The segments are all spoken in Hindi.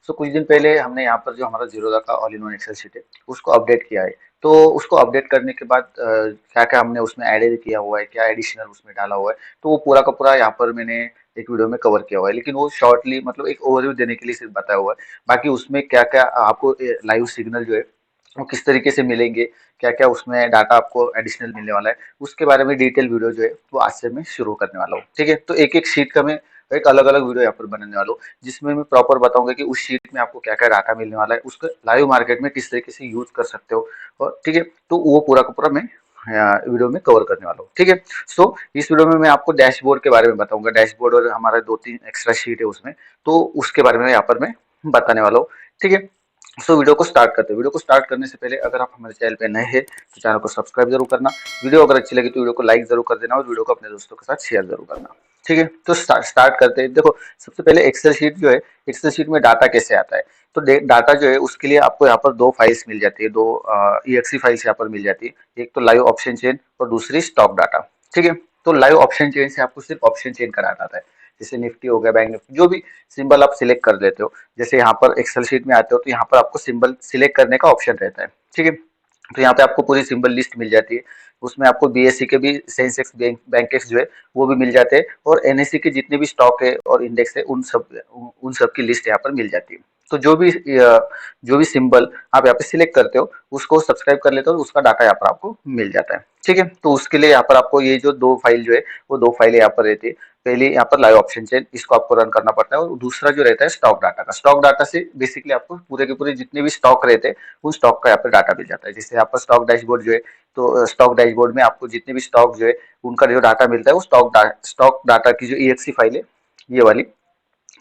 सो कुछ दिन पहले हमने यहाँ पर जो हमारा जीरोधा का all in one excel sheet है उसको अपडेट किया है। तो उसको अपडेट करने के बाद क्या क्या हमने उसमें एडेड किया हुआ है, क्या एडिशनल उसमें डाला हुआ है, तो वो पूरा का पूरा यहाँ पर मैंने एक वीडियो में कवर किया हुआ है। लेकिन वो शॉर्टली मतलब एक ओवरव्यू देने के लिए सिर्फ बताया हुआ है। बाकी उसमें क्या क्या आपको लाइव सिग्नल जो है वो किस तरीके से मिलेंगे, क्या क्या उसमें डाटा आपको एडिशनल मिलने वाला है, उसके बारे में डिटेल वीडियो जो है वो आज से मैं शुरू करने वाला हूँ। ठीक है, तो एक एक शीट का मैं एक अलग अलग वीडियो यहाँ पर बनाने वाला हूँ, जिसमें मैं प्रॉपर बताऊंगा कि उस शीट में आपको क्या क्या डाटा मिलने वाला है, उसको लाइव मार्केट में किस तरीके से यूज कर सकते हो। और ठीक है, तो वो पूरा का पूरा मैं वीडियो में कवर करने वाला हूँ। ठीक है, सो इस वीडियो में मैं आपको डैशबोर्ड के बारे में बताऊंगा, डैशबोर्ड और हमारा 2-3 एक्स्ट्रा शीट है उसमें, तो उसके बारे में यहाँ पर मैं बताने वाला हूँ। ठीक है, सो वीडियो को स्टार्ट करते हैं। वीडियो को स्टार्ट करने से पहले अगर आप हमारे चैनल पे नए हैं तो चैनल को सब्सक्राइब जरूर करना। वीडियो अगर अच्छी लगी तो वीडियो को लाइक जरूर कर देना और वीडियो को अपने दोस्तों के साथ शेयर जरूर करना। ठीक है, तो स्टार्ट करते हैं। देखो, सबसे पहले एक्सेल शीट जो है, एक्सेल शीट में डाटा कैसे आता है। तो डाटा जो है उसके लिए आपको यहाँ पर दो फाइल्स मिल जाती है, दो EXE फाइल्स यहाँ पर मिल जाती है। एक तो लाइव ऑप्शन चेन और दूसरी स्टॉक डाटा। ठीक है, तो लाइव ऑप्शन चेन से आपको सिर्फ ऑप्शन चेन का डाटा आता है, जैसे निफ्टी हो गया, बैंक निफ्टी, जो भी सिंबल आप सिलेक्ट कर लेते हो। जैसे यहाँ पर एक्सेल शीट में आते हो तो यहाँ पर आपको सिंबल सिलेक्ट करने का ऑप्शन रहता है। ठीक है, तो यहाँ पे आपको पूरी सिंबल लिस्ट मिल जाती है। उसमें आपको BSE के भी सेंसेक्स बैंकेक्स जो है वो भी मिल जाते हैं, और NSE के जितने भी स्टॉक है और इंडेक्स है उन सब की लिस्ट यहाँ पर मिल जाती है। तो जो भी सिंबल आप यहाँ पे सिलेक्ट करते हो उसको सब्सक्राइब कर लेते हो, उसका डाटा यहाँ पर आपको मिल जाता है। ठीक है, तो उसके लिए यहाँ पर आपको ये जो दो फाइल जो है वो दो फाइलें यहाँ पर रहती है। पहले यहाँ पर लाइव ऑप्शन चेन, इसको आपको रन करना पड़ता है, और दूसरा जो रहता है स्टॉक डाटा का। स्टॉक डाटा से बेसिकली आपको पूरे के पूरे जितने भी स्टॉक रहते हैं उन स्टॉक का यहाँ पर डाटा मिल जाता है। जैसे यहाँ पर स्टॉक डैशबोर्ड जो है, तो स्टॉक डैशबोर्ड में आपको जितने भी स्टॉक जो है उनका जो डाटा मिलता है वो स्टॉक डाटा की जो EXE फाइल है ये वाली,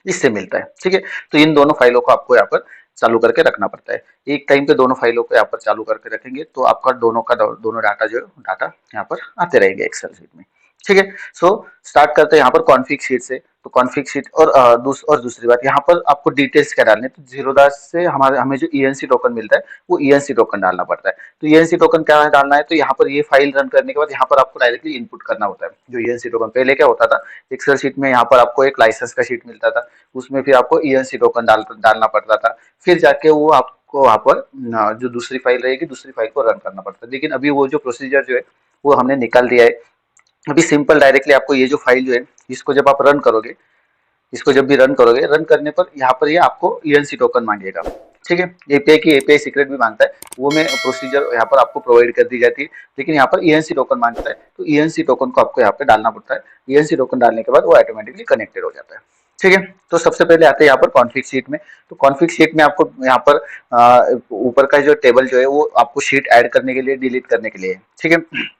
इससे मिलता है। ठीक है, तो इन दोनों फाइलों को आपको यहाँ पर चालू करके रखना पड़ता है। एक टाइम पे दोनों फाइलों को यहाँ पर चालू करके रखेंगे तो आपका दोनों डाटा जो है डाटा यहाँ पर आते रहेंगे एक्सेल शीट में। ठीक है, सो स्टार्ट करते हैं यहाँ पर कॉन्फिग शीट से। तो कॉन्फिग शीट और दूसरी बात यहाँ पर आपको डिटेल्स क्या डालने, तो जीरोधा से हमें जो ENC टोकन मिलता है वो ENC टोकन डालना पड़ता है। तो ENC टोकन क्या डालना है, तो यहाँ पर ये फाइल रन करने के बाद यहाँ पर आपको डायरेक्टली इनपुट करना होता है जो ENC टोकन। पहले क्या होता था, एक्सेल शीट में यहाँ पर आपको एक लाइसेंस का शीट मिलता था, उसमें फिर आपको ENC टोकन डालना पड़ता था, फिर जाके वो आपको वहाँ पर जो दूसरी फाइल रहेगी दूसरी फाइल को रन करना पड़ता है। लेकिन अभी वो जो प्रोसीजर जो है वो हमने निकाल दिया है। अभी सिंपल डायरेक्टली आपको ये जो फाइल जो है इसको जब आप रन करोगे, इसको जब भी रन करोगे, रन करने पर यहाँ पर ये आपको ENC टोकन मांगेगा। ठीक है, एपीआई की एपीआई सीक्रेट भी मांगता है, वो मैं प्रोसीजर यहाँ पर आपको प्रोवाइड कर दी जाती है। लेकिन यहाँ पर ENC टोकन मांगता है, तो ENC टोकन को आपको यहाँ पे डालना पड़ता है। ENC टोकन डालने के बाद वो ऑटोमेटिकली कनेक्टेड हो जाता है। ठीक है, तो सबसे पहले आते हैं यहाँ पर कॉन्फिग शीट में। तो कॉन्फिग शीट में आपको यहाँ पर ऊपर का जो टेबल जो है वो आपको शीट ऐड करने के लिए, डिलीट करने के लिए है। ठीक है,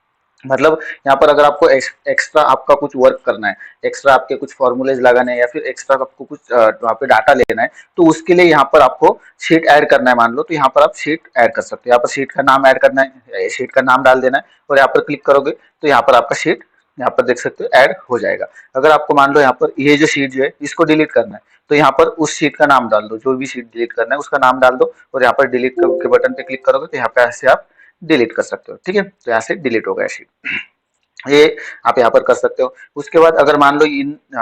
मतलब यहाँ पर अगर आपको एक्स्ट्रा आपका कुछ वर्क करना है, एक्स्ट्रा आपके कुछ फॉर्मूलेज लगाने हैं, या फिर एक्स्ट्रा आपको कुछ वहाँ पे डाटा लेना है, तो उसके लिए यहाँ पर आपको शीट ऐड करना है मान लो, तो यहाँ पर आप शीट ऐड कर सकते हो। यहाँ पर शीट का नाम ऐड करना है, शीट का नाम डाल देना है, और यहाँ पर क्लिक करोगे तो यहाँ पर आपका शीट यहाँ पर देख सकते हो ऐड हो जाएगा। अगर आपको मान लो यहाँ पर ये जो शीट जो है इसको डिलीट करना है, तो यहाँ पर उस शीट का नाम डाल दो, जो भी शीट डिलीट करना है उसका नाम डाल दो, और यहाँ पर डिलीट के बटन पे क्लिक करोगे तो यहाँ पे ऐसे आप डिलीट कर सकते हो। ठीक है, तो यहाँ से डिलीट हो गया शीट, ये आप यहाँ पर कर सकते हो। उसके बाद अगर मान लो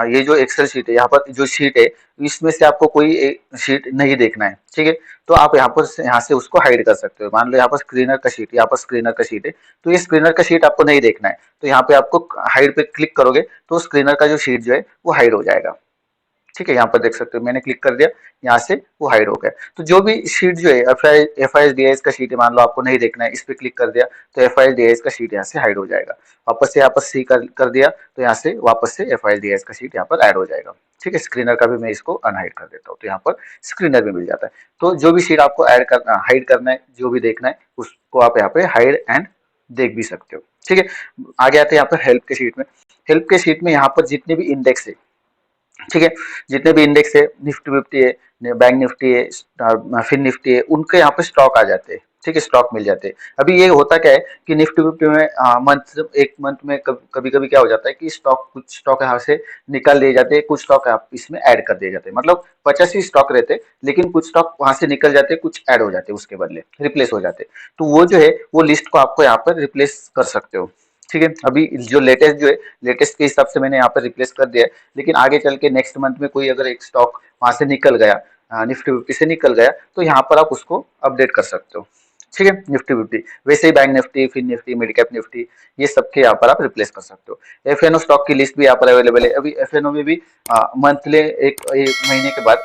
ये जो एक्सेल शीट है, यहाँ पर जो शीट है इसमें से आपको कोई शीट नहीं देखना है, ठीक है, तो आप यहाँ से उसको हाइड कर सकते हो। मान लो यहाँ पर स्क्रीनर का शीट, यहाँ पर स्क्रीनर का शीट है, तो ये स्क्रीनर का शीट आपको नहीं देखना है, तो यहाँ पे आपको हाइड पे क्लिक करोगे तो स्क्रीनर का जो शीट जो है वो हाइड हो जाएगा। ठीक है, यहाँ पर देख सकते हो मैंने क्लिक कर दिया, यहाँ से वो हाइड हो गया। तो जो भी शीट जो है FIS DIS का शीट है, मान लो आपको नहीं देखना है, इस पे क्लिक कर दिया तो FIS DIS का शीट यहाँ से हाइड हो जाएगा। वापस से यहाँ पर सी कर दिया तो यहाँ से वापस से FIS DIS का शीट यहाँ पर ऐड हो जाएगा। ठीक है, स्क्रीनर का भी मैं इसको अनहाइड कर देता हूँ, तो यहाँ पर स्क्रीनर भी मिल जाता है। तो जो भी शीट आपको ऐड करना, हाइड करना है, जो भी देखना है उसको आप यहाँ पे हाइड एंड देख भी सकते हो। ठीक है, आगे आते हैं यहाँ पर हेल्प के शीट में। हेल्प के शीट में यहाँ पर जितने भी इंडेक्स है, ठीक है, जितने भी इंडेक्स है, निफ्टी 50 है, बैंक निफ्टी है, फिन निफ्टी है, उनके यहाँ पे स्टॉक आ जाते हैं। ठीक है, स्टॉक मिल जाते हैं। अभी ये होता क्या है कि निफ्टी 50 में एक मंथ में कभी कभी क्या हो जाता है कि कुछ स्टॉक यहाँ से निकाल दिए जाते हैं, कुछ स्टॉक आप इसमें ऐड कर दिए जाते हैं। मतलब 50 ही स्टॉक रहते हैं, लेकिन कुछ स्टॉक वहां से निकल जाते हैं, कुछ ऐड हो जाते हैं, उसके बदले रिप्लेस हो जाते हैं। तो वो जो है वो लिस्ट को आपको यहाँ पर रिप्लेस कर सकते हो। ठीक है, अभी जो लेटेस्ट जो है, लेटेस्ट के हिसाब से मैंने यहाँ पर रिप्लेस कर दिया है। लेकिन आगे चल के नेक्स्ट मंथ में कोई अगर एक स्टॉक वहां से निकल गया, निफ्टी 50 से निकल गया तो यहाँ पर आप उसको अपडेट कर सकते हो। ठीक है, निफ्टी 50 वैसे ही bank Nifty, fin Nifty, mid cap Nifty, ये सबके यहाँ पर आप रिप्लेस कर सकते हो। एफएनओ स्टॉक की लिस्ट भी यहाँ पर अवेलेबल है। अभी एफएनओ में भी मंथली एक महीने के बाद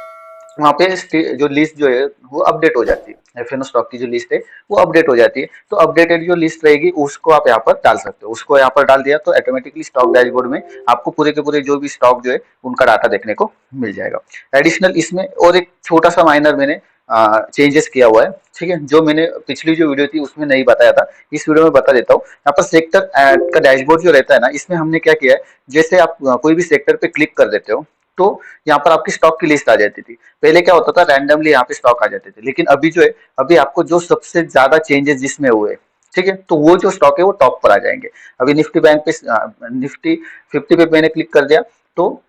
वहाँ पे जो लिस्ट जो है वो अपडेट हो जाती है। एफएनओ स्टॉक की जो लिस्ट है वो अपडेट हो जाती है। तो अपडेटेड जो लिस्ट रहेगी उसको आप यहाँ पर डाल सकते हो। उसको यहाँ पर डाल दिया तो ऑटोमेटिकली स्टॉक डैशबोर्ड में आपको पूरे के पूरे जो भी स्टॉक जो है उनका डाटा देखने को मिल जाएगा। एडिशनल इसमें और एक छोटा सा माइनर मैंने चेंजेस किया हुआ है। ठीक है, जो मैंने पिछली जो वीडियो थी उसमें नहीं बताया था, इस वीडियो में बता देता हूँ। यहाँ पर सेक्टर का डैशबोर्ड जो रहता है ना, इसमें हमने क्या किया है, जैसे आप कोई भी सेक्टर पे क्लिक कर देते हो तो यहाँ पर आपकी स्टॉक की लिस्ट आ जाती थी। पहले क्या होता था, रैंडमली यहाँ पे स्टॉक आ जाते थे, लेकिन अभी जो है, अभी आपको जो सबसे ज्यादा चेंजेस जिसमें हुए, ठीक है, तो वो जो स्टॉक है वो टॉप पर आ जाएंगे। अभी निफ्टी बैंक पे निफ्टी 50 पे मैंने क्लिक कर दिया तो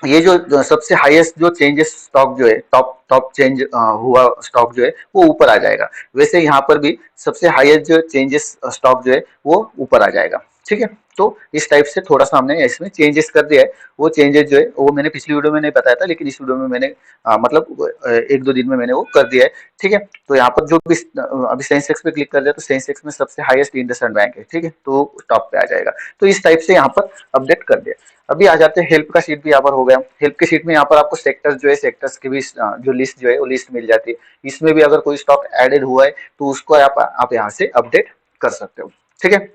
ये जो सबसे हाईएस्ट जो चेंजेस स्टॉक जो है, टॉप टॉप चेंज हुआ स्टॉक जो है वो ऊपर आ जाएगा। वैसे यहाँ पर भी सबसे हाईएस्ट जो चेंजेस स्टॉक जो है वो ऊपर आ जाएगा। ठीक है, तो इस टाइप से थोड़ा सा हमने इसमें चेंजेस कर दिया है। वो चेंजेस जो है वो मैंने पिछली वीडियो में नहीं बताया था, लेकिन इस वीडियो में मैंने मतलब एक दो दिन में मैंने वो कर दिया है। ठीक है, तो यहाँ पर जो भी अभी सेंसेक्स पे क्लिक कर दिया तो सेंसेक्स में सबसे हाईएस्ट इंडसइंड बैंक है। ठीक है, तो टॉप पे आ जाएगा। तो इस टाइप से यहाँ पर अपडेट कर दिया। अभी आ जाते हैं हेल्प का शीट भी यहाँ पर हो गया। हेल्प के शीट में यहाँ पर आपको सेक्टर्स जो है, सेक्टर्स की भी जो लिस्ट जो है वो लिस्ट मिल जाती है। इसमें भी अगर कोई स्टॉक एडेड हुआ है तो उसको आप यहाँ से अपडेट कर सकते हो। ठीक है,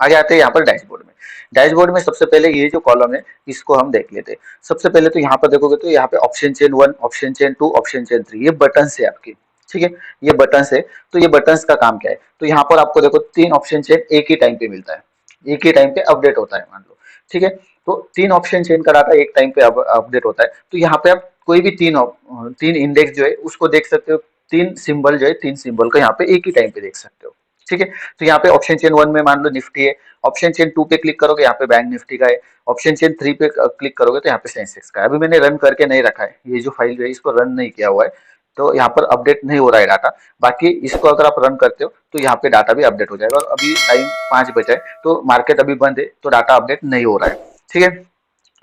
आ जाते हैं यहाँ पर डैशबोर्ड में। डैशबोर्ड में सबसे पहले ये जो कॉलम है इसको हम देख लेते हैं। सबसे पहले तो यहाँ पर देखोगे तो यहाँ पे option chain 1, option chain 2, option chain 3, ये बटन है आपकी। ठीक है, ये बटन है। तो ये बटन का काम क्या है, तो यहाँ पर आपको देखो 3 ऑप्शन चेन एक ही टाइम पे मिलता है, एक ही टाइम पे अपडेट होता है, मान लो। ठीक है, तो 3 ऑप्शन चेन का डाटा एक टाइम पे अपडेट होता है। तो यहाँ पे आप कोई भी तीन इंडेक्स जो है उसको देख सकते हो। 3 सिंबल जो है, 3 सिंबल का यहाँ पे एक ही टाइम पे देख सकते हो। ठीक है, तो यहाँ पे ऑप्शन चेन 1 में मान लो निफ्टी है, ऑप्शन चेन 2 पे क्लिक करोगे यहाँ पे बैंक निफ्टी का है, ऑप्शन चेन 3 पे क्लिक करोगे तो यहाँ पे सेंसेक्स का है। अभी मैंने रन करके नहीं रखा है, ये जो फाइल है इसको रन नहीं किया हुआ है, तो यहाँ पर अपडेट नहीं हो रहा है डाटा। बाकी इसको अगर आप रन करते हो तो यहाँ पे डाटा भी अपडेट हो जाएगा। और अभी टाइम 5 बजा है तो मार्केट अभी बंद है तो डाटा अपडेट नहीं हो रहा है। ठीक है,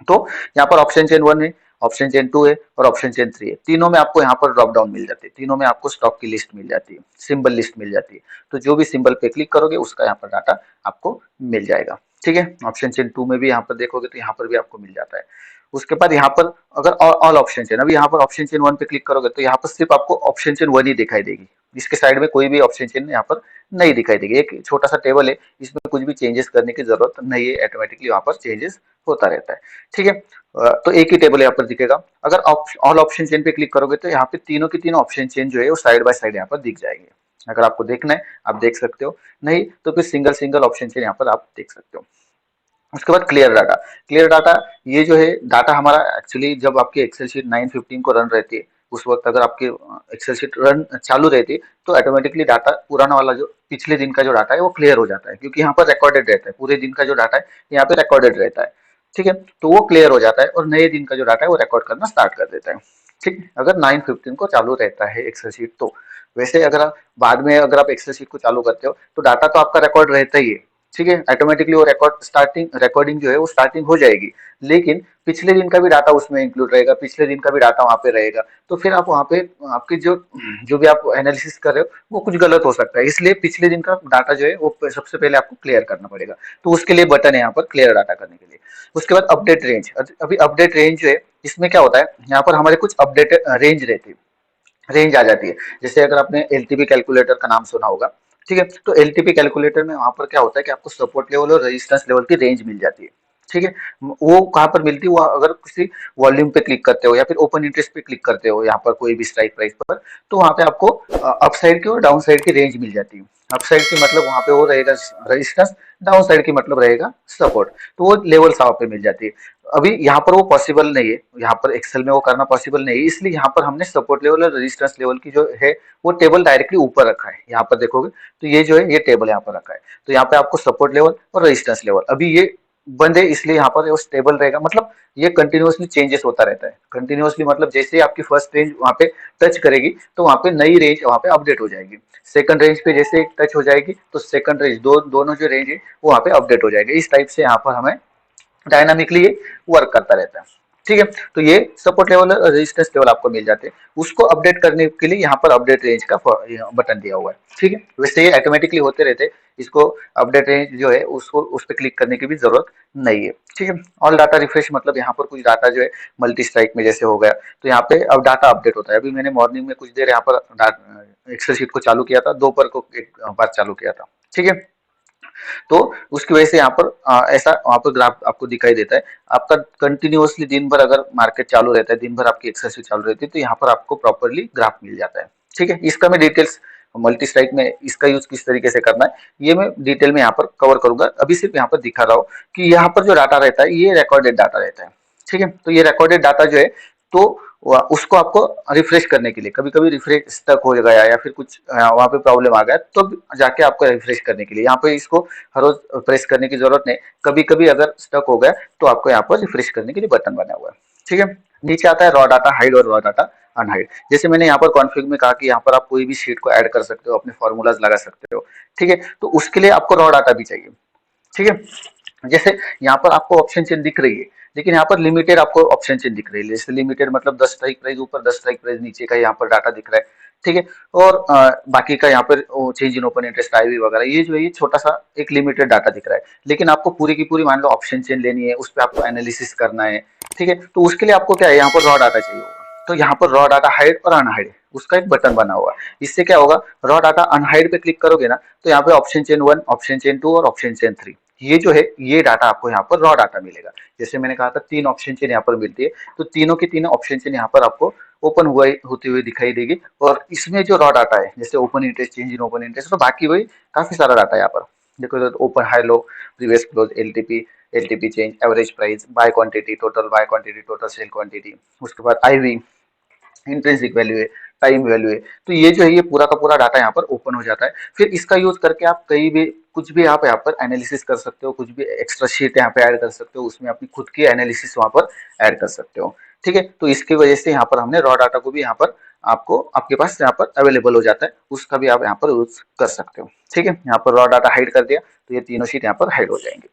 तो यहाँ पर ऑप्शन चेन 1 है, ऑप्शन चेन 2 है और ऑप्शन चेन 3 है। तीनों में आपको यहाँ पर ड्रॉप डाउन मिल जाती है, तीनों में आपको स्टॉक की लिस्ट मिल जाती है, सिंबल लिस्ट मिल जाती है। तो जो भी सिंबल पे क्लिक करोगे उसका यहाँ पर डाटा आपको मिल जाएगा। ठीक है, ऑप्शन चेन 2 में भी यहाँ पर देखोगे तो यहाँ पर भी आपको मिल जाता है। उसके बाद यहाँ पर अगर ऑल ऑप्शन चेन, अभी यहाँ पर ऑप्शन चेन 1 पे क्लिक करोगे तो यहाँ पर सिर्फ आपको ऑप्शन चेन 1 ही दिखाई देगी। इसके साइड में कोई भी ऑप्शन चेन यहाँ पर नहीं दिखाई देगी। एक छोटा सा टेबल है, इसमें कुछ भी चेंजेस करने की जरूरत नहीं है, ऑटोमेटिकली वहां पर चेंजेस होता रहता है। ठीक है, तो एक ही टेबल यहाँ पर दिखेगा। अगर ऑल ऑप्शन चेन पे क्लिक करोगे तो यहाँ पे तीनों की तीनों ऑप्शन चेन जो है वो साइड बाय साइड यहाँ पर दिख जाएंगे। अगर आपको देखना है आप देख सकते हो, नहीं तो फिर सिंगल सिंगल ऑप्शन चेन यहाँ पर आप देख सकते हो। उसके बाद क्लियर डाटा। क्लियर डाटा ये जो है डाटा हमारा एक्चुअली जब आपकी एक्सेल शीट 9:15 को रन रहती है उस वक्त अगर आपकी एक्सेल शीट रन चालू रहती है तो ऑटोमेटिकली डाटा पुराना वाला जो पिछले दिन का जो डाटा है वो क्लियर हो जाता है, क्योंकि यहाँ पर रिकॉर्डेड रहता है, पूरे दिन का जो डाटा है यहाँ पे रिकॉर्डेड रहता है। ठीक है, तो वो क्लियर हो जाता है और नए दिन का जो डाटा है वो रिकॉर्ड करना स्टार्ट कर देता है। ठीक है, अगर 9:15 को चालू रहता है एक्सेल शीट तो। वैसे अगर आप बाद में अगर आप एक्सेल शीट को चालू करते हो तो डाटा तो आपका रिकॉर्ड रहता ही है। ठीक है, ऑटोमेटिकली वो रिकॉर्डिंग जो है वो स्टार्टिंग हो जाएगी, लेकिन पिछले दिन का भी डाटा उसमें इंक्लूड रहेगा, पिछले दिन का भी डाटा वहां पे रहेगा। तो फिर आप वहां पे आपकी जो जो भी आप एनालिसिस कर रहे हो वो कुछ गलत हो सकता है, इसलिए पिछले दिन का डाटा जो है वो सबसे पहले आपको क्लियर करना पड़ेगा। तो उसके लिए बटन है यहाँ पर क्लियर डाटा करने के लिए। उसके बाद अपडेट रेंज। अभी अपडेट रेंज जो है इसमें क्या होता है, यहाँ पर हमारे कुछ अपडेट रेंज रहती है, रेंज आ जाती है। जैसे अगर आपने एलटीपी कैलकुलेटर का नाम सुना होगा, ठीक है, तो एलटीपी कैलकुलेटर में वहां पर क्या होता है कि आपको सपोर्ट लेवल और रेजिस्टेंस लेवल की रेंज मिल जाती है। ठीक है, वो कहाँ पर मिलती है, वो अगर किसी वॉल्यूम पे क्लिक करते हो या फिर ओपन इंटरेस्ट पे क्लिक करते हो यहाँ पर कोई भी स्ट्राइक प्राइस पर, तो वहां पे आपको अप साइड की और डाउन साइड की रेंज मिल जाती है। अप साइड की मतलब वहां पे वो रहेगा रेजिस्टेंस, डाउन साइड की मतलब रहेगा सपोर्ट, तो वो लेवल्स वहां पे मिल जाती है। अभी यहाँ पर वो पॉसिबल नहीं है, यहाँ पर एक्सेल में वो करना पॉसिबल नहीं है, इसलिए यहाँ पर हमने सपोर्ट लेवल और रेजिस्टेंस लेवल की जो है वो टेबल डायरेक्टली ऊपर रखा है। यहाँ पर देखोगे तो ये जो है ये टेबल यहाँ पर रखा है। तो यहाँ पे आपको सपोर्ट लेवल और रेजिस्टेंस लेवल, अभी ये बंद है इसलिए यहाँ पर वो स्टेबल रहेगा, मतलब ये कंटिन्यूअसली चेंजेस होता रहता है। कंटिन्यूअसली मतलब जैसे ही आपकी फर्स्ट रेंज वहाँ पे टच करेगी तो वहाँ पे नई रेंज वहाँ पे अपडेट हो जाएगी। सेकंड रेंज पे जैसे टच हो जाएगी तो सेकंड रेंज दोनों जो रेंज है वो वहाँ पे अपडेट हो जाएगी। इस टाइप से यहाँ पर हमें डायनामिकली ये वर्क करता रहता है। ठीक है। तो ये सपोर्ट लेवल और रेजिस्टेंस लेवल आपको मिल जाते हैं। उसको अपडेट करने के लिए यहाँ पर अपडेट रेंज का बटन दिया हुआ है। ठीक है, वैसे ये ऑटोमेटिकली होते रहते हैं, इसको अपडेट रेंज जो है उसको उस पर क्लिक करने की भी जरूरत नहीं है। ठीक है, ऑल डाटा रिफ्रेश मतलब यहाँ पर कुछ डाटा जो है मल्टी स्ट्राइक में जैसे हो गया, तो यहाँ पे अब डाटा अपडेट होता है। अभी मैंने मॉर्निंग में कुछ देर यहाँ पर एक्सेल शीट को चालू किया था, दोपहर को एक बार चालू किया था। ठीक है, तो उसकी वजह से यहाँ पर ऐसा वहाँ पर ग्राफ आपको दिखाई देता है। आपका कंटिन्यूअसली दिन भर अगर मार्केट चालू रहता है, दिन भर आपकी एक्सेल चालू रहती है, तो यहाँ पर आपको प्रॉपरली ग्राफ मिल जाता है। ठीक है, इसका मैं डिटेल्स मल्टी स्ट्राइक में इसका यूज किस तरीके से करना है ये मैं डिटेल में यहाँ पर कवर करूंगा। अभी सिर्फ यहाँ पर दिखा रहा हूँ कि यहाँ पर जो डाटा रहता है ये रिकॉर्डेड डाटा रहता है। ठीक है, तो ये रिकॉर्डेड डाटा जो है, तो उसको आपको रिफ्रेश करने के लिए, कभी कभी रिफ्रेश स्टक हो गया या फिर कुछ वहां पे प्रॉब्लम आ गया, तो जाके आपको रिफ्रेश करने के लिए यहाँ पे इसको हर रोज प्रेस करने की जरूरत नहीं। कभी कभी अगर स्टक हो गया तो आपको यहाँ पर रिफ्रेश करने के लिए बटन बना हुआ है। ठीक है, नीचे आता है रॉ डाटा हाइड और रॉ डाटा अनहाइड। जैसे मैंने यहाँ पर कॉन्फ़िग में कहा कि यहाँ पर आप कोई भी शीट को ऐड कर सकते हो, अपने फॉर्मूलाज लगा सकते हो। ठीक है, तो उसके लिए आपको रॉ डाटा भी चाहिए। ठीक है, जैसे यहाँ पर आपको ऑप्शन चेन दिख रही है, लेकिन यहाँ पर लिमिटेड आपको ऑप्शन चेन दिख रही है। जैसे लिमिटेड मतलब 10 स्ट्राइक प्राइस ऊपर, 10 स्ट्राइक प्राइस नीचे का यहाँ पर डाटा दिख रहा है। ठीक है, और बाकी का यहाँ पर change in open interest IV वगैरह ये जो है ये छोटा सा एक लिमिटेड डाटा दिख रहा है। लेकिन आपको पूरी की पूरी मान लो ऑप्शन चेन लेनी है, उस पर आपको एनालिसिस करना है। ठीक है, तो उसके लिए आपको क्या है, यहाँ पर रॉ डाटा चाहिए होगा। तो यहाँ पर रॉ डाटा हाइड और अनहाइड उसका एक बटन बना हुआ है। इससे क्या होगा, रॉ डाटा अनहाइड पे क्लिक करोगे ना, तो यहाँ पे ऑप्शन चेन 1, ऑप्शन चेन 2 और ऑप्शन चेन 3 ये जो है ये डाटा आपको यहाँ पर रॉ डाटा मिलेगा। जैसे मैंने कहा था 3 ऑप्शन चेन यहाँ पर मिलती है, तो तीनों की तीनों ऑप्शन चेन यहाँ पर आपको ओपन हुआ होती हुई दिखाई देगी। और इसमें जो रॉ डाटा है जैसे open interest, change in open interest, तो बाकी वही काफी सारा डाटा है यहाँ पर। देखो open high low, previous close, LTP, LTP change, average price, by quantity, total by quantity, total sale quantity, उसके बाद आईवी, इंट्रिंसिक वैल्यू है, टाइम वैल्यू है। तो ये जो है ये पूरा का पूरा डाटा यहाँ पर ओपन हो जाता है। फिर इसका यूज करके आप कहीं भी कुछ भी आप यहाँ पर एनालिसिस कर सकते हो, कुछ भी एक्स्ट्रा शीट यहाँ पे ऐड कर सकते हो, उसमें अपनी खुद की एनालिसिस वहां पर ऐड कर सकते हो। ठीक है, तो इसकी वजह से यहाँ पर हमने रॉ डाटा को भी यहाँ पर आपको आपके पास यहाँ पर अवेलेबल हो जाता है, उसका भी आप यहाँ पर यूज कर सकते हो। ठीक है, यहाँ पर रॉ डाटा हाइड कर दिया तो ये तीनों शीट यहाँ पर हाइड हो जाएंगे।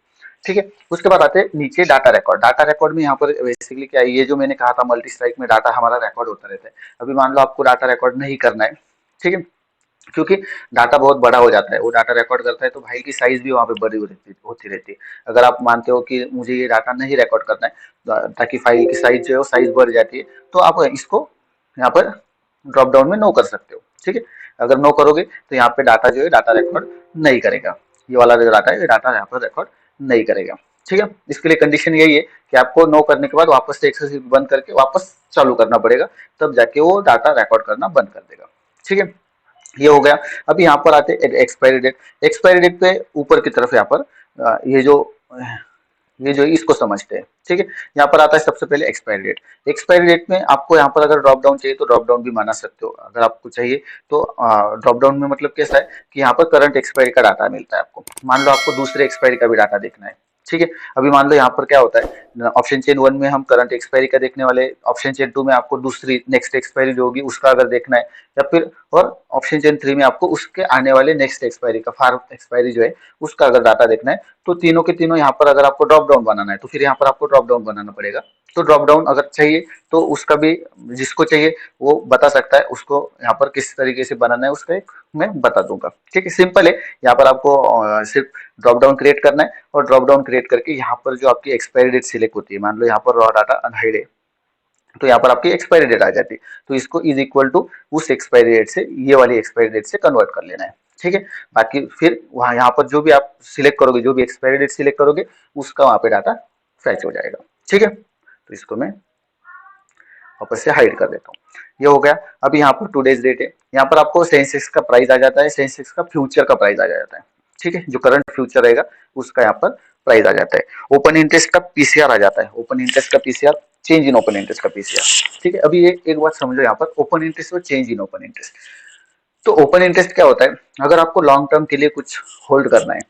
ठीक है, उसके बाद आते हैं नीचे डाटा रिकॉर्ड। डाटा रिकॉर्ड में यहाँ पर बेसिकली क्या है, ये जो मैंने कहा था मल्टी स्ट्राइक में डाटा हमारा रिकॉर्ड होता रहता है। अभी मान लो आपको डाटा रिकॉर्ड नहीं करना है, ठीक है, क्योंकि डाटा बहुत बड़ा हो जाता है, वो डाटा रिकॉर्ड करता है तो फाइल की साइज भी वहाँ पे बड़ी होती रहती है। अगर आप मानते हो कि मुझे ये डाटा नहीं रिकॉर्ड करना है ताकि फाइल की साइज जो है वो साइज बढ़ जाती है, तो आप इसको यहाँ पर ड्रॉप डाउन में नो कर सकते हो। ठीक है, अगर नो करोगे तो यहाँ पे डाटा जो है डाटा रिकॉर्ड नहीं करेगा, ये वाला जो डाटा है ये डाटा यहाँ पर रिकॉर्ड नहीं करेगा। ठीक है, इसके लिए कंडीशन यही है कि आपको नो करने के बाद वापस से एक्सेस बंद करके वापस चालू करना पड़ेगा, तब जाके वो डाटा रिकॉर्ड करना बंद कर देगा। ठीक है, ये हो गया। अब यहाँ पर आते एक्सपायरी डेट। एक्सपायरी डेट पे ऊपर की तरफ यहाँ पर ये जो इसको समझते हैं। ठीक है, यहाँ पर आता है सबसे पहले एक्सपायरी डेट। एक्सपायरी डेट में आपको यहाँ पर अगर ड्रॉप डाउन चाहिए तो ड्रॉप डाउन भी माना सकते हो, अगर आपको चाहिए तो ड्रॉप डाउन में मतलब कैसा है कि यहाँ पर करंट एक्सपायरी का डाटा मिलता है आपको। मान लो आपको दूसरे एक्सपायरी का भी डाटा देखना है। ठीक है, अभी मान लो यहाँ पर क्या होता है, ऑप्शन चेन 1 में हम करंट एक्सपायरी का देखने वाले, ऑप्शन चेन 2 में आपको दूसरी नेक्स्ट एक्सपायरी जो होगी उसका अगर देखना है, या फिर और ऑप्शन चेन 3 में आपको उसके आने वाले नेक्स्ट एक्सपायरी का फार एक्सपायरी जो है उसका अगर डाटा देखना है, तो तीनों के तीनों यहाँ पर अगर आपको ड्रॉप डाउन बनाना है तो फिर यहाँ पर आपको ड्रॉप डाउन बनाना पड़ेगा। तो ड्रॉप डाउन अगर चाहिए तो उसका भी जिसको चाहिए वो बता सकता है, उसको यहाँ पर किस तरीके से बनाना है उसका एक मैं बता दूंगा। ठीक है, सिंपल है। यहाँ पर आपको सिर्फ ड्रॉप डाउन क्रिएट करना है और ड्रॉप डाउन क्रिएट करके यहाँ पर जो आपकी एक्सपायरी डेट सिलेक्ट होती है, मान लो यहाँ पर रॉ डाटा अनहाइड है तो यहाँ पर आपकी एक्सपायरी डेट आ जाती है, तो इसको इज इक्वल टू उस एक्सपायरी डेट से ये वाली एक्सपायरी डेट से कन्वर्ट कर लेना है। ठीक है, बाकी फिर वहाँ यहाँ पर जो भी आप सिलेक्ट करोगे, जो भी एक्सपायरी डेट सिलेक्ट करोगे उसका वहाँ पे डाटा फैच हो जाएगा। ठीक है, तो इसको मैं वापस से हाइड कर देता हूँ। ये हो गया। अब यहाँ पर टू डेज डेट है, यहाँ पर आपको सेंसेक्स का प्राइस आ जाता है, सेंसेक्स का फ्यूचर का प्राइस आ जाता है। ठीक है, जो करंट फ्यूचर रहेगा उसका यहाँ पर प्राइस आ जाता है। ओपन इंटरेस्ट का पीसीआर आ जाता है, ओपन इंटरेस्ट का PCR, change in open interest का पीसीआर। ठीक है, अभी एक बात समझो, यहाँ पर ओपन इंटरेस्ट और चेंज इन ओपन इंटरेस्ट। तो ओपन इंटरेस्ट क्या होता है, अगर आपको लॉन्ग टर्म के लिए कुछ होल्ड करना है,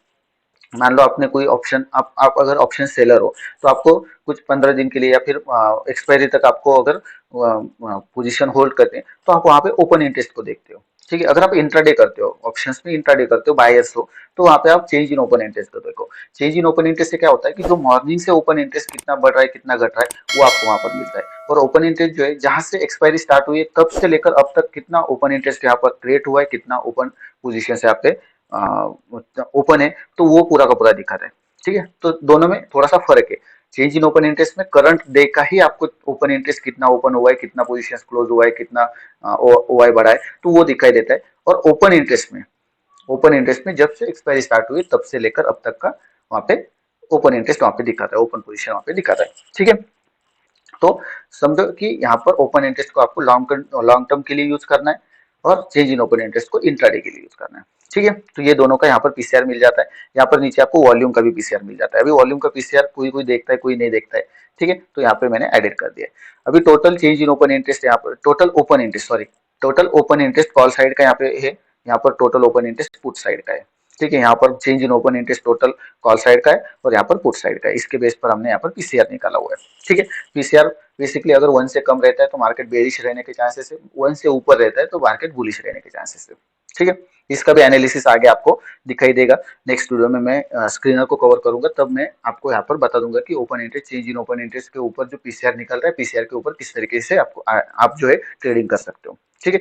मान लो आपने कोई ऑप्शन, आप अगर ऑप्शन सेलर हो तो आपको कुछ 15 दिन के लिए या फिर एक्सपायरी तक आपको अगर पोजीशन होल्ड करते हैं तो आप वहां पे ओपन इंटरेस्ट को देखते हो। ठीक है, अगर आप इंट्राडे करते हो, ऑप्शंस में इंट्राडे करते हो, बायर्स हो, तो वहां पे आप चेंज इन ओपन इंटरेस्ट को देखो। चेंज इन ओपन इंटरेस्ट से क्या होता है कि जो मॉर्निंग से ओपन इंटरेस्ट कितना बढ़ रहा है कितना घट रहा है वो आपको वहां पर मिलता है। और ओपन इंटरेस्ट जो है जहां से एक्सपायरी स्टार्ट हुई है तब से लेकर अब तक कितना ओपन इंटरेस्ट यहाँ पर क्रिएट हुआ है, कितना ओपन पोजीशन से यहाँ पे ओपन है, तो वो पूरा का पूरा दिखा रहा है। ठीक है, तो दोनों में थोड़ा सा फर्क है। चेंज इन ओपन इंटरेस्ट में करंट डे का ही आपको ओपन इंटरेस्ट कितना ओपन हुआ है, कितना पोजीशन क्लोज हुआ है, कितना ओआई बढ़ा है, तो वो दिखाई देता है। और ओपन इंटरेस्ट में जब से एक्सपायरी स्टार्ट हुई तब से लेकर अब तक का वहां पे ओपन इंटरेस्ट वहां पे दिखाता है, ओपन पोजीशन वहां पे दिखाता है। ठीक है, तो समझो कि यहाँ पर ओपन इंटरेस्ट को आपको लॉन्ग टर्म के लिए यूज करना है और चेंज इन ओपन इंटरेस्ट को इंट्राडे के लिए यूज करना है। ठीक है, तो ये दोनों का यहाँ पर पीसीआर मिल जाता है। यहाँ पर नीचे आपको वॉल्यूम का भी पीसीआर मिल जाता है। अभी वॉल्यूम का पीसीआर कोई कोई देखता है, कोई नहीं देखता है। ठीक है, तो यहाँ पे मैंने एडिट कर दिया। अभी total change in open interest, यहाँ पर total open interest call side का यहाँ पे है, यहाँ पर total open interest put side का है। ठीक है, यहाँ पर change in open interest total call side का है और यहाँ पर पुट साइड का है। इसके बेस पर हमने यहाँ पर पीसीआर निकाला हुआ है। ठीक है, पीसीआर बेसिकली अगर 1 से कम रहता है तो मार्केट बेरिश रहने के चांसेस है, 1 से ऊपर रहता है तो मार्केट बुलिश रहने के चांसेस है। ठीक है, इसका भी एनालिसिस आगे आपको दिखाई देगा। नेक्स्ट वीडियो में मैं स्क्रीनर को कवर करूंगा, तब मैं आपको यहाँ पर बता दूंगा कि open interest, change in open interest के ऊपर जो पीसीआर निकल रहा है, पीसीआर के ऊपर किस तरीके से आपको आप जो है ट्रेडिंग कर सकते हो। ठीक है,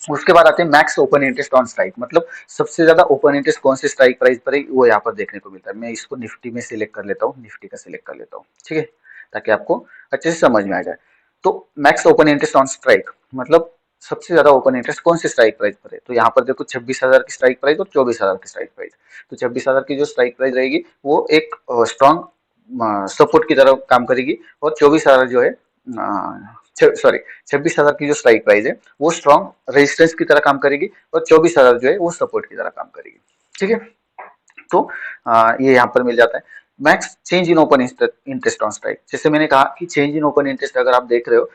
उसके बाद आते हैं max open interest on strike, मतलब सबसे ज्यादा ओपन इंटरेस्ट कौन से स्ट्राइक प्राइस पर है वो यहाँ पर देखने को मिलता है। मैं इसको निफ्टी में सिलेक्ट कर लेता हूँ, निफ्टी का सिलेक्ट कर लेता हूँ। ठीक है, ताकि आपको अच्छे से समझ में आ जाए। तो max open interest on strike मतलब सबसे ज्यादा ओपन इंटरेस्ट कौन से स्ट्राइक प्राइस पर है, तो यहाँ पर देखो 26,000 की स्ट्राइक प्राइस और 24,000 की स्ट्राइक प्राइस। तो 26,000 की जो स्ट्राइक प्राइस रहेगी वो एक स्ट्रॉन्ग सपोर्ट की तरह काम करेगी, और 24,000 जो है, सॉरी, 26,000 की जो स्ट्राइक प्राइस है वो स्ट्रॉन्ग रेजिस्टेंस की तरह काम करेगी, और 24,000 जो है वो सपोर्ट की तरह काम करेगी। ठीक है, तो ये यहाँ पर मिल जाता है। Max change in open interest on strike, जैसे मैंने कहा कि चेंज इन ओपन इंटरेस्ट अगर आप देख रहे हो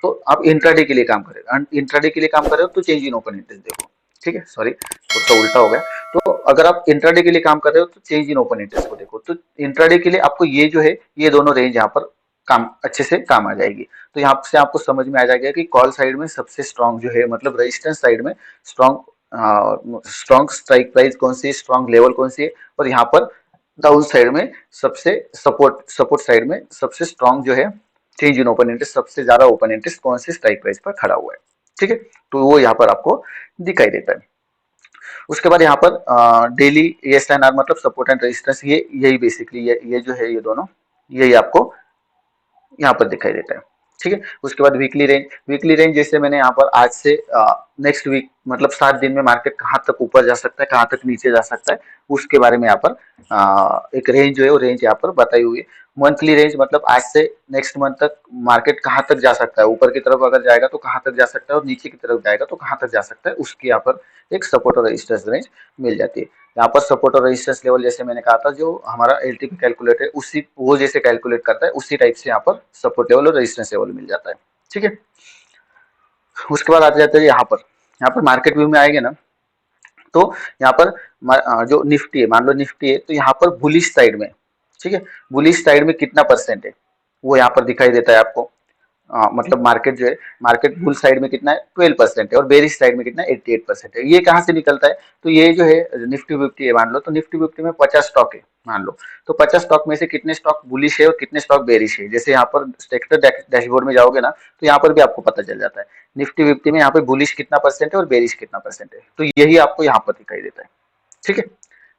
तो आप इंट्राडे के लिए काम करेगा, इंट्राडे के लिए काम कर रहे हो तो चेंज इन ओपन इंटरेस्ट देखो। ठीक है, सॉरी थोड़ा सा उल्टा हो गया। तो अगर आप इंट्राडे के लिए काम कर रहे हो तो चेंज इन ओपन इंटरेस्ट को देखो। तो इंट्राडे के लिए आपको ये जो है ये दोनों रेंज यहाँ पर काम अच्छे से काम आ जाएगी। तो यहाँ से आपको समझ में आ जाएगा कि कॉल साइड में सबसे स्ट्रॉन्ग जो है, मतलब रेजिस्टेंस साइड में स्ट्रॉन्ग स्ट्राइक प्राइस कौन सी है, स्ट्रॉन्ग लेवल कौन सी है, और यहाँ पर डाउन साइड में सबसे सपोर्ट साइड में सबसे स्ट्रॉन्ग जो है चेंज इन ओपन इंटरेस्ट, सबसे ज्यादा ओपन इंटरेस्ट कौन से स्ट्राइक प्राइस पर खड़ा हुआ है। ठीक है, तो वो यहाँ पर आपको दिखाई देता है। उसके बाद यहाँ पर डेली एएसआईएनआर मतलब सपोर्ट एंड रेजिस्टेंस, ये यही बेसिकली ये जो है ये दोनों यही आपको यहाँ पर दिखाई देता है। ठीक है, उसके बाद वीकली रेंज जैसे मैंने यहाँ पर आज से नेक्स्ट वीक मतलब 7 दिन में मार्केट कहाँ तक ऊपर जा सकता है, कहाँ तक नीचे जा सकता है, उसके बारे में यहाँ पर एक रेंज जो है वो रेंज यहाँ पर बताई हुई है। मंथली रेंज मतलब आज से नेक्स्ट मंथ तक मार्केट कहाँ तक जा सकता है, ऊपर की तरफ अगर जाएगा तो कहाँ तक जा सकता है, और नीचे की तरफ जाएगा तो कहाँ तक जा सकता है, उसकी यहाँ पर एक सपोर्ट और रेजिस्टेंस रेंज मिल जाती है। यहाँ पर सपोर्ट और रेजिस्टेंस लेवल जैसे मैंने कहा था, जो हमारा एलटीपी कैलकुलेटर उसी वो जैसे कैलकुलेट करता है उसी टाइप से यहाँ पर सपोर्ट लेवल और रेजिस्टेंस लेवल मिल जाता है। ठीक है, उसके बाद आ जाते हैं यहाँ पर मार्केट व्यू में आएंगे ना, तो यहाँ पर जो निफ्टी है, मान लो निफ्टी है तो यहाँ पर बुलिश साइड में, ठीक है, बुलिश साइड में कितना परसेंट है वो यहाँ पर दिखाई देता है आपको। मतलब मार्केट जो है, मार्केट बुल साइड में कितना है 12% है, और बेरिश साइड में कितना है 88% है। ये कहाँ से निकलता है, तो ये जो है निफ्टी फिफ्टी है मान लो, तो निफ्टी फिफ्टी में 50 स्टॉक है मान लो, तो 50 स्टॉक में से कितने स्टॉक बुलिश है और कितने स्टॉक बेरिश है। जैसे यहाँ पर सेक्टर डैशबोर्ड में जाओगे ना तो यहाँ पर भी आपको पता चल जाता है निफ्टी फिफ्टी में यहाँ पे बुलिश कितना परसेंट है और बेरिश कितना परसेंट है, तो यही आपको यहाँ पर दिखाई देता है। ठीक है,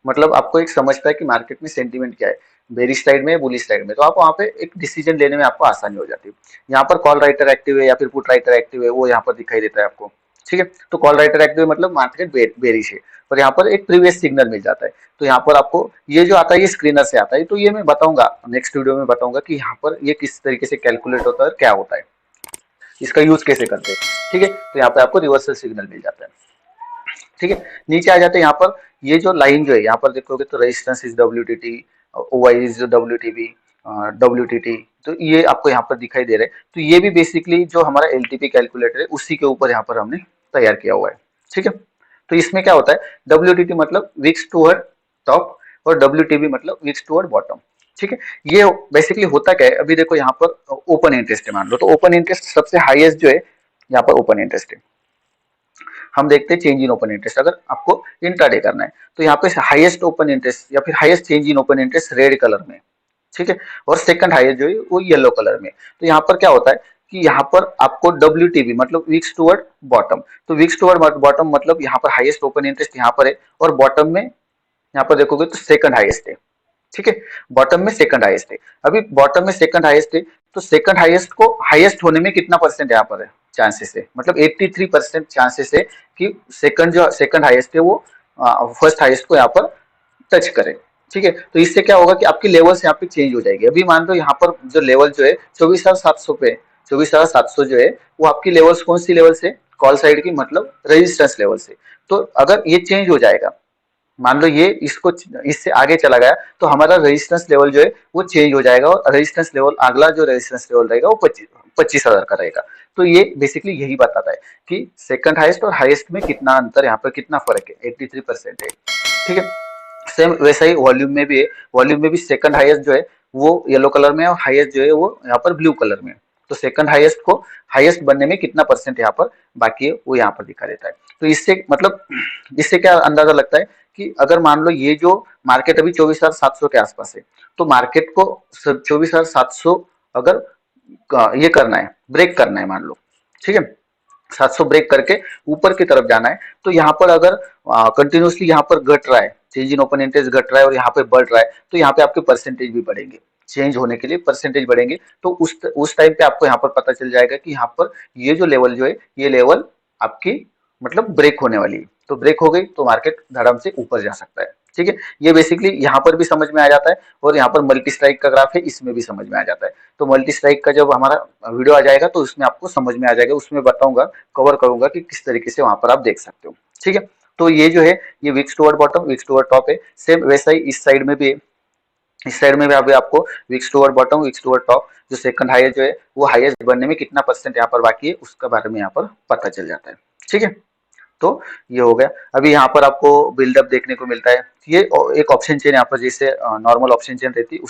मतलब आपको एक समझता है कि मार्केट में सेंटीमेंट क्या है, बेरिश साइड में बुलिश साइड में, तो आप वहाँ पे एक डिसीजन लेने में आपको आसानी हो जाती है। यहाँ पर कॉल राइटर एक्टिव है या फिर पुट राइटर एक्टिव है वो यहाँ पर दिखाई देता है आपको। ठीक है, तो कॉल राइटर एक्टिव है मतलब मार्केट बेरिश है, और यहाँ पर एक प्रीवियस सिग्नल मिल जाता है। तो यहाँ पर आपको ये जो आता है ये स्क्रीनर से आता है, तो ये मैं बताऊंगा नेक्स्ट वीडियो में बताऊंगा कि यहाँ पर ये किस तरीके से कैलकुलेट होता है, क्या होता है, इसका यूज कैसे करते हैं। ठीक है, तो यहाँ पे आपको रिवर्सल सिग्नल मिल जाता है। ठीक है, नीचे आ जाते हैं यहाँ पर, ये जो लाइन जो है यहाँ पर देखोगे तो resistance is WTT, OY is WTB, WTT, तो ये आपको यहाँ पर दिखाई दे रहा है। तो ये भी बेसिकली जो हमारा एलटीपी कैलकुलेटर है उसी के ऊपर यहाँ पर हमने तैयार किया हुआ है। ठीक है, तो इसमें क्या होता है, डब्ल्यूटीटी मतलब विक्स टू टॉप, और WTB मतलब विक्स टुवर्ड बॉटम। ठीक है, ये बेसिकली होता क्या है, अभी देखो यहाँ पर ओपन इंटरेस्ट है मान लो, तो ओपन इंटरेस्ट सबसे हाईएस्ट जो है यहाँ पर ओपन इंटरेस्ट है। हम देखते हैं चेंज इन ओपन इंटरेस्ट, अगर आपको इंट्राडे करना है तो यहाँ पे हाईएस्ट ओपन इंटरेस्ट या फिर highest change in open interest red colour में, ठीक है, और सेकंड हाईएस्ट जो है वो येलो कलर में। तो यहाँ पर क्या होता है कि यहाँ पर आपको WTB मतलब विक्स टुवर्ड बॉटम, तो विक्स टुवर्ड बॉटम मतलब यहाँ पर हाईएस्ट ओपन इंटरेस्ट यहाँ पर है, और बॉटम में यहाँ पर देखोगे तो सेकंड हाईएस्ट है। ठीक है, बॉटम में सेकंड हाईएस्ट है। अभी बॉटम में सेकंड हाईएस्ट है, तो सेकंड हाईएस्ट को हाईएस्ट होने में कितना परसेंट यहाँ पर है चांसेस है, मतलब 83% चांसेस है कि सेकंड जो सेकंड हाईएस्ट है वो फर्स्ट हाईएस्ट को यहाँ पर टच करे। ठीक है, तो इससे क्या होगा कि आपकी लेवल्स यहाँ पे चेंज हो जाएगी। अभी मान लो यहाँ पर जो लेवल जो है 24,700 पे, 24,700 जो है वो आपकी लेवल्स कौन सी लेवल से, कॉल साइड की मतलब रेजिस्टेंस लेवल से। तो अगर ये चेंज हो जाएगा, मान लो ये इसको इससे आगे चला गया, तो हमारा रेजिस्टेंस लेवल जो है वो चेंज हो जाएगा, और रेजिस्टेंस लेवल अगला जो रेजिस्टेंस लेवल रहेगा वो 25,000 का रहेगा। तो ये बेसिकली यही बताता है कि सेकंड हाईएस्ट और हाईएस्ट में कितना अंतर, यहाँ पर कितना फर्क है, 83% है। ठीक है, सेम वैसा ही वॉल्यूम में भी है, वॉल्यूम में भी सेकंड हाईएस्ट जो है वो येलो कलर में है, और हाईएस्ट जो है वो यहाँ पर ब्लू कलर में है। तो सेकंड हाईएस्ट को हाईएस्ट बनने में कितना परसेंट यहाँ पर बाकी है वो यहाँ पर दिखा देता है। तो इससे मतलब इससे क्या अंदाजा लगता है कि अगर मान लो ये जो मार्केट अभी 24,700 के आसपास है, तो मार्केट को 24,700 अगर ये करना है, ब्रेक करना है मान लो, ठीक है, 700 ब्रेक करके ऊपर की तरफ जाना है, तो यहाँ पर अगर कंटिन्यूसली यहाँ पर घट रहा है, चेंज इन ओपन इंटरेस्ट घट रहा है और यहाँ पे बढ़ रहा है, तो यहाँ पे आपके परसेंटेज भी बढ़ेंगे, चेंज होने के लिए परसेंटेज बढ़ेंगे। तो उस टाइम पे आपको यहाँ पर पता चल जाएगा कि यहाँ पर ये जो लेवल जो है ये लेवल आपकी मतलब ब्रेक होने वाली है। तो ब्रेक हो गई तो मार्केट धड़ाम से ऊपर जा सकता है। ठीक है, ये बेसिकली यहाँ पर भी समझ में आ जाता है, और यहाँ पर मल्टी स्ट्राइक का ग्राफ है इसमें भी समझ में आ जाता है। तो मल्टी स्ट्राइक का जब हमारा वीडियो आ जाएगा तो उसमें आपको समझ में आ जाएगा, उसमें बताऊंगा, कवर करूंगा कि किस तरीके से वहां पर आप देख सकते हो। ठीक है, तो ये जो है ये wicks toward bottom wicks toward top है। सेम वैसा ही इस साइड में भी है, इस साइड में भी अभी आपको wicks toward bottom wicks toward top जो सेकंड हाईएस्ट जो है वो हाईएस्ट बनने में कितना परसेंट यहाँ पर बाकी है उसका बारे में यहाँ पर पता चल जाता है। ठीक है, तो ये हो गया। अभी यहाँ पर आपको बिल्डअप देखने को मिलता है, ये एक ऑप्शन चेन यहाँ पर जैसे नॉर्मल ऑप्शन चेन रहती है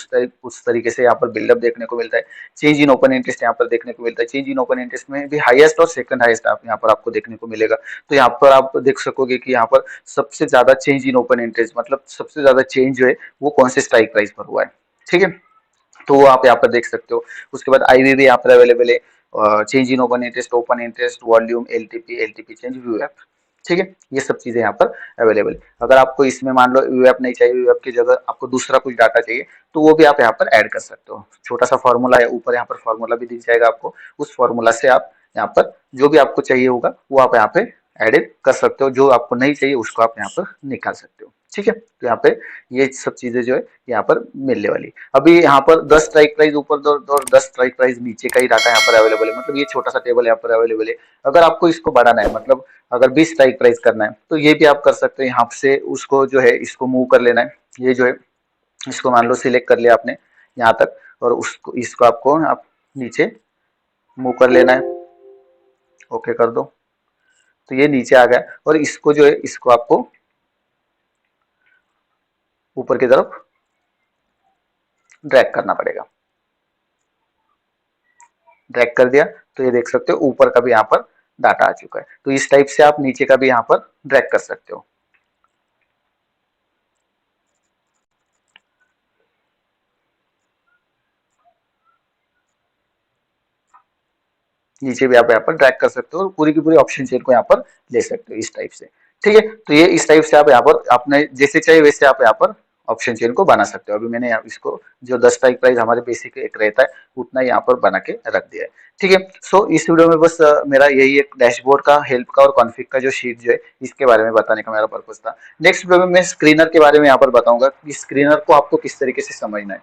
उस तरीके से यहाँ पर बिल्डअप देखने को मिलता है। चेंज इन ओपन इंटरेस्ट यहाँ पर देखने को मिलता है, चेंज इन ओपन इंटरेस्ट में भी हाईएस्ट और सेकंड हाईएस्ट आप यहाँ पर आपको देखने को मिलेगा। तो यहाँ पर आप देख सकोगे कि यहाँ पर सबसे ज्यादा चेंज इन ओपन इंटरेस्ट मतलब सबसे ज्यादा चेंज जो है वो कौन से स्ट्राइक प्राइस पर हुआ है। ठीक है, तो वो आप यहाँ पर देख सकते हो। उसके बाद आईवी भी यहाँ पर अवेलेबल है, change in open interest volume LTP change VF. ठीक है, ये सब चीजें यहाँ पर अवेलेबल है। अगर आपको इसमें मान लो वीएफ नहीं चाहिए, वीएफ की जगह आपको दूसरा कुछ डाटा चाहिए, तो वो भी आप यहाँ पर ऐड कर सकते हो। छोटा सा फॉर्मूला है ऊपर, यहाँ पर फॉर्मूला भी दिख जाएगा आपको, उस फॉर्मूला से आप यहाँ पर जो भी आपको चाहिए होगा वो आप यहाँ पे एडिट कर सकते हो, जो आपको नहीं चाहिए उसको आप यहाँ पर निकाल सकते हो। ठीक है, तो यहाँ पे ये सब चीजें जो है यहाँ पर मिलने वाली। अभी यहाँ पर 10 स्ट्राइक प्राइस ऊपर और 10 स्ट्राइक प्राइस नीचे का ही डाटा यहाँ पर अवेलेबल है, मतलब ये छोटा सा टेबल यहाँ पर अवेलेबल है। अगर आपको इसको बढ़ाना है, मतलब अगर 20 स्ट्राइक प्राइस करना है तो ये भी आप कर सकते हैं। यहाँ से उसको जो है इसको मूव कर लेना है, ये जो है इसको मान लो सिलेक्ट कर लिया आपने यहाँ तक, और उसको इसको आपको आप नीचे मूव कर लेना है, ओके कर दो, तो ये नीचे आ गया। और इसको जो है इसको आपको ऊपर की तरफ ड्रैग करना पड़ेगा। ड्रैग कर दिया तो ये देख सकते हो ऊपर का भी यहाँ पर डाटा आ चुका है। तो इस टाइप से आप नीचे का भी यहाँ पर ड्रैग कर सकते हो। नीचे भी आप यहाँ पर ड्रैग कर सकते हो और पूरी की पूरी ऑप्शन चेन को यहाँ पर ले सकते हो इस टाइप से। ठीक है, तो ये इस टाइप से आप यहाँ पर आपने जैसे चाहिए वैसे आप यहाँ पर ऑप्शन चेन को बना सकते हो। अभी मैंने इसको जो 10 स्ट्राइक प्राइस हमारे बेसिक एक रहता है उतना यहाँ पर बना के रख दिया है। ठीक है, सो इस वीडियो में बस मेरा यही एक डैशबोर्ड का हेल्प का और कॉन्फिग का जो शीट जो है इसके बारे में बताने का मेरा पर्पज था। नेक्स्ट वीडियो में मैं स्क्रीनर के बारे में यहाँ पर बताऊंगा कि स्क्रीनर को आपको किस तरीके से समझना है।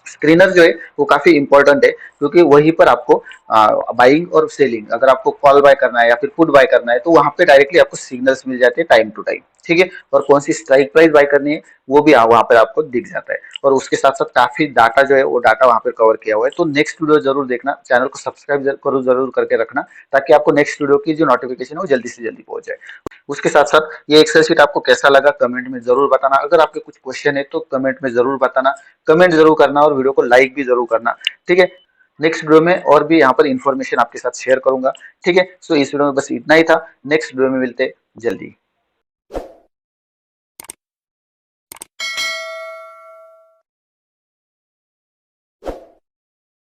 स्क्रीनर जो है वो काफी इंपॉर्टेंट है, क्योंकि वहीं पर आपको बाइंग और सेलिंग, अगर आपको कॉल बाय करना है या फिर पुट बाय करना है तो वहां पे डायरेक्टली आपको सिग्नल्स मिल जाते हैं टाइम टू टाइम। ठीक है, और कौन सी स्ट्राइक प्राइस बाय करनी है वो भी वहां पर आपको दिख जाता है। और उसके साथ साथ काफी डाटा जो है वो डाटा वहां पर कवर किया हुआ है। तो नेक्स्ट वीडियो जरूर देखना, चैनल को सब्सक्राइब करो जरूर करके रखना, ताकि आपको नेक्स्ट वीडियो की जो नोटिफिकेशन है वो जल्दी से जल्दी पहुंच जाए। उसके साथ साथ ये एक्सेल शीट आपको कैसा लगा कमेंट में जरूर बताना। अगर आपके कुछ क्वेश्चन है तो कमेंट में जरूर बताना, कमेंट जरूर करना और वीडियो को लाइक भी जरूर करना। ठीक है, नेक्स्ट वीडियो में और भी यहाँ पर इंफॉर्मेशन आपके साथ शेयर करूंगा। ठीक है, सो इस वीडियो में बस इतना ही था, नेक्स्ट वीडियो में मिलते जल्दी।